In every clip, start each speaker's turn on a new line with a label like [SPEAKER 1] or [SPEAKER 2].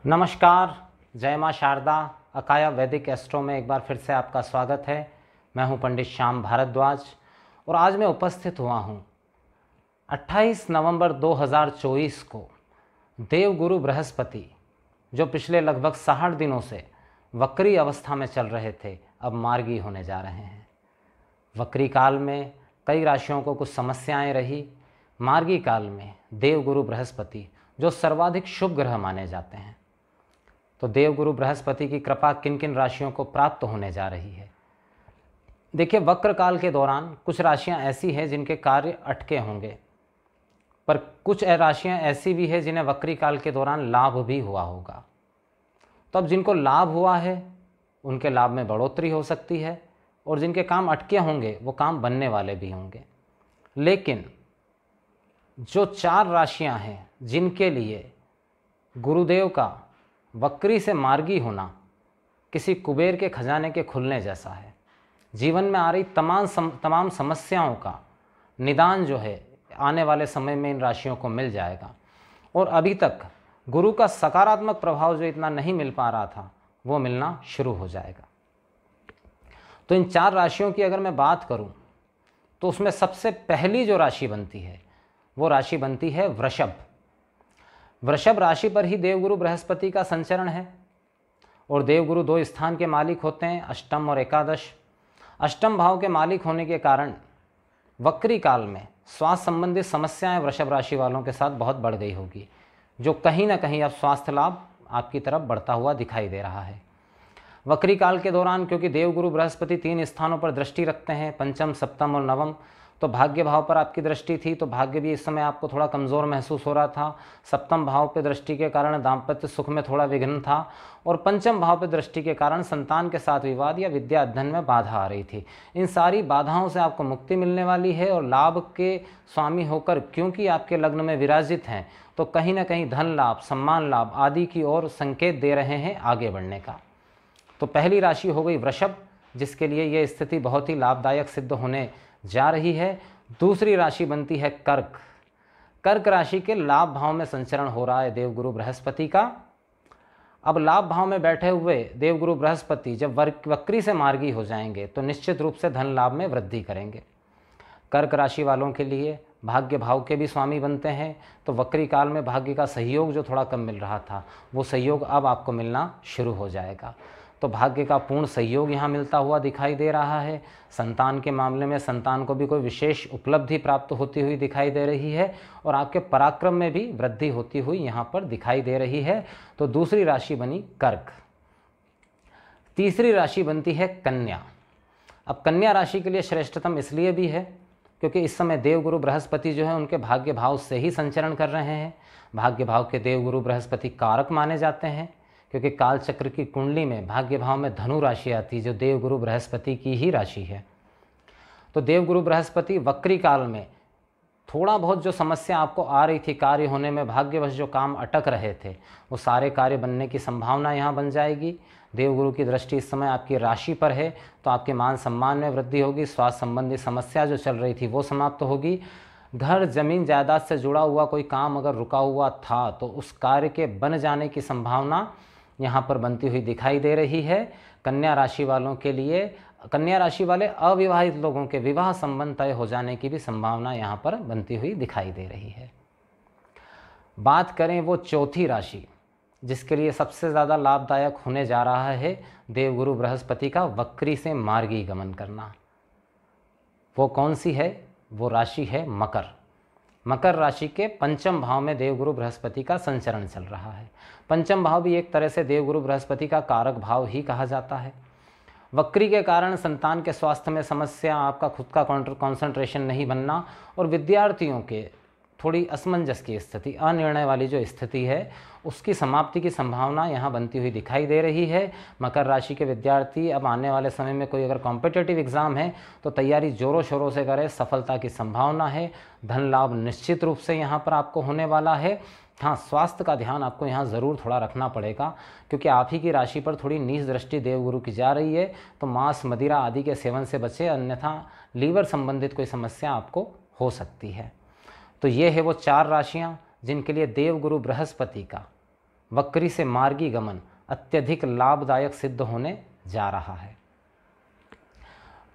[SPEAKER 1] नमस्कार। जय माँ शारदा। अकाया वैदिक एस्ट्रो में एक बार फिर से आपका स्वागत है। मैं हूँ पंडित श्याम भारद्वाज और आज मैं उपस्थित हुआ हूँ 28 नवंबर 2024 को देवगुरु बृहस्पति, जो पिछले लगभग 60 दिनों से वक्री अवस्था में चल रहे थे, अब मार्गी होने जा रहे हैं। वक्री काल में कई राशियों को कुछ समस्याएं रही। मार्गी काल में देवगुरु बृहस्पति, जो सर्वाधिक शुभ ग्रह माने जाते हैं, तो देवगुरु बृहस्पति की कृपा किन किन राशियों को प्राप्त होने जा रही है। देखिए, वक्र काल के दौरान कुछ राशियां ऐसी हैं जिनके कार्य अटके होंगे, पर कुछ राशियां ऐसी भी हैं जिन्हें वक्री काल के दौरान लाभ भी हुआ होगा। तो अब जिनको लाभ हुआ है उनके लाभ में बढ़ोतरी हो सकती है, और जिनके काम अटके होंगे वो काम बनने वाले भी होंगे। लेकिन जो 4 राशियां हैं जिनके लिए गुरुदेव का वक्री से मार्गी होना किसी कुबेर के खजाने के खुलने जैसा है। जीवन में आ रही तमाम समस्याओं का निदान जो है आने वाले समय में इन राशियों को मिल जाएगा, और अभी तक गुरु का सकारात्मक प्रभाव जो इतना नहीं मिल पा रहा था वो मिलना शुरू हो जाएगा। तो इन 4 राशियों की अगर मैं बात करूं तो उसमें सबसे पहली जो राशि बनती है वो राशि बनती है वृषभ। वृषभ राशि पर ही देवगुरु बृहस्पति का संचरण है, और देवगुरु 2 स्थान के मालिक होते हैं, अष्टम और एकादश। अष्टम भाव के मालिक होने के कारण वक्री काल में स्वास्थ्य संबंधित समस्याएं वृषभ राशि वालों के साथ बहुत बढ़ गई होगी, जो कहीं ना कहीं अब स्वास्थ्य लाभ आपकी तरफ बढ़ता हुआ दिखाई दे रहा है। वक्री काल के दौरान क्योंकि देवगुरु बृहस्पति 3 स्थानों पर दृष्टि रखते हैं, पंचम, सप्तम और नवम, तो भाग्य भाव पर आपकी दृष्टि थी, तो भाग्य भी इस समय आपको थोड़ा कमज़ोर महसूस हो रहा था। सप्तम भाव पर दृष्टि के कारण दाम्पत्य सुख में थोड़ा विघ्न था, और पंचम भाव पर दृष्टि के कारण संतान के साथ विवाद या विद्या अध्ययन में बाधा आ रही थी। इन सारी बाधाओं से आपको मुक्ति मिलने वाली है, और लाभ के स्वामी होकर क्योंकि आपके लग्न में विराजित हैं, तो कहीं ना कहीं धन लाभ, सम्मान लाभ आदि की ओर संकेत दे रहे हैं आगे बढ़ने का। तो पहली राशि हो गई वृषभ, जिसके लिए यह स्थिति बहुत ही लाभदायक सिद्ध होने जा रही है। दूसरी राशि बनती है कर्क। कर्क राशि के लाभ भाव में संचरण हो रहा है देवगुरु बृहस्पति का। अब लाभ भाव में बैठे हुए देवगुरु बृहस्पति जब वक्री से मार्गी हो जाएंगे तो निश्चित रूप से धन लाभ में वृद्धि करेंगे। कर्क राशि वालों के लिए भाग्य भाव के भी स्वामी बनते हैं, तो वक्री काल में भाग्य का सहयोग जो थोड़ा कम मिल रहा था वो सहयोग अब आपको मिलना शुरू हो जाएगा। तो भाग्य का पूर्ण सहयोग यहाँ मिलता हुआ दिखाई दे रहा है। संतान के मामले में संतान को भी कोई विशेष उपलब्धि प्राप्त होती हुई दिखाई दे रही है, और आपके पराक्रम में भी वृद्धि होती हुई यहाँ पर दिखाई दे रही है। तो दूसरी राशि बनी कर्क। तीसरी राशि बनती है कन्या। अब कन्या राशि के लिए श्रेष्ठतम इसलिए भी है क्योंकि इस समय देवगुरु बृहस्पति जो है उनके भाग्य भाव से ही संचरण कर रहे हैं। भाग्य भाव के देवगुरु बृहस्पति कारक माने जाते हैं, क्योंकि कालचक्र की कुंडली में भाग्य भाव में धनु राशि आती है, जो देवगुरु बृहस्पति की ही राशि है। तो देवगुरु बृहस्पति वक्री काल में थोड़ा बहुत जो समस्या आपको आ रही थी कार्य होने में, भाग्यवश जो काम अटक रहे थे, वो सारे कार्य बनने की संभावना यहाँ बन जाएगी। देवगुरु की दृष्टि इस समय आपकी राशि पर है, तो आपके मान सम्मान में वृद्धि होगी। स्वास्थ्य संबंधी समस्या जो चल रही थी वो समाप्त होगी। घर जमीन जायदाद से जुड़ा हुआ कोई काम अगर रुका हुआ था तो उस कार्य के बन जाने की संभावना यहाँ पर बनती हुई दिखाई दे रही है। कन्या राशि वालों के लिए, कन्या राशि वाले अविवाहित लोगों के विवाह संबंध तय हो जाने की भी संभावना यहाँ पर बनती हुई दिखाई दे रही है। बात करें वो चौथी राशि जिसके लिए सबसे ज़्यादा लाभदायक होने जा रहा है देवगुरु बृहस्पति का वक्री से मार्गी गमन करना, वो कौन सी है? वो राशि है मकर। मकर राशि के पंचम भाव में देवगुरु बृहस्पति का संचरण चल रहा है। पंचम भाव भी एक तरह से देवगुरु बृहस्पति का कारक भाव ही कहा जाता है। वक्री के कारण संतान के स्वास्थ्य में समस्या, आपका खुद का कंसंट्रेशन नहीं बनना, और विद्यार्थियों के थोड़ी असमंजस की स्थिति, अनिर्णय वाली जो स्थिति है उसकी समाप्ति की संभावना यहाँ बनती हुई दिखाई दे रही है। मकर राशि के विद्यार्थी अब आने वाले समय में कोई अगर कॉम्पिटिटिव एग्ज़ाम है तो तैयारी जोरों शोरों से करें, सफलता की संभावना है। धन लाभ निश्चित रूप से यहाँ पर आपको होने वाला है। हाँ, स्वास्थ्य का ध्यान आपको यहाँ ज़रूर थोड़ा रखना पड़ेगा, क्योंकि आप ही की राशि पर थोड़ी नीच दृष्टि देवगुरु की जा रही है। तो मांस, मदिरा आदि के सेवन से बचे, अन्यथा लीवर संबंधित कोई समस्या आपको हो सकती है। तो ये है वो 4 राशियाँ जिनके लिए देवगुरु बृहस्पति का वक्री से मार्गी गमन अत्यधिक लाभदायक सिद्ध होने जा रहा है।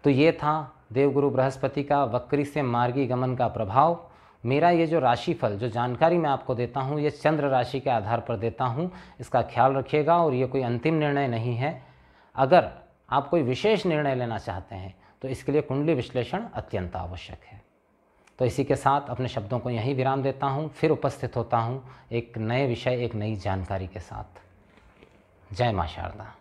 [SPEAKER 1] तो ये था देवगुरु बृहस्पति का वक्री से मार्गी गमन का प्रभाव। मेरा ये जो राशिफल, जो जानकारी मैं आपको देता हूँ, ये चंद्र राशि के आधार पर देता हूँ, इसका ख्याल रखिएगा। और ये कोई अंतिम निर्णय नहीं है। अगर आप कोई विशेष निर्णय लेना चाहते हैं तो इसके लिए कुंडली विश्लेषण अत्यंत आवश्यक है। तो इसी के साथ अपने शब्दों को यहीं विराम देता हूँ। फिर उपस्थित होता हूँ एक नए विषय, एक नई जानकारी के साथ। जय मां शारदा।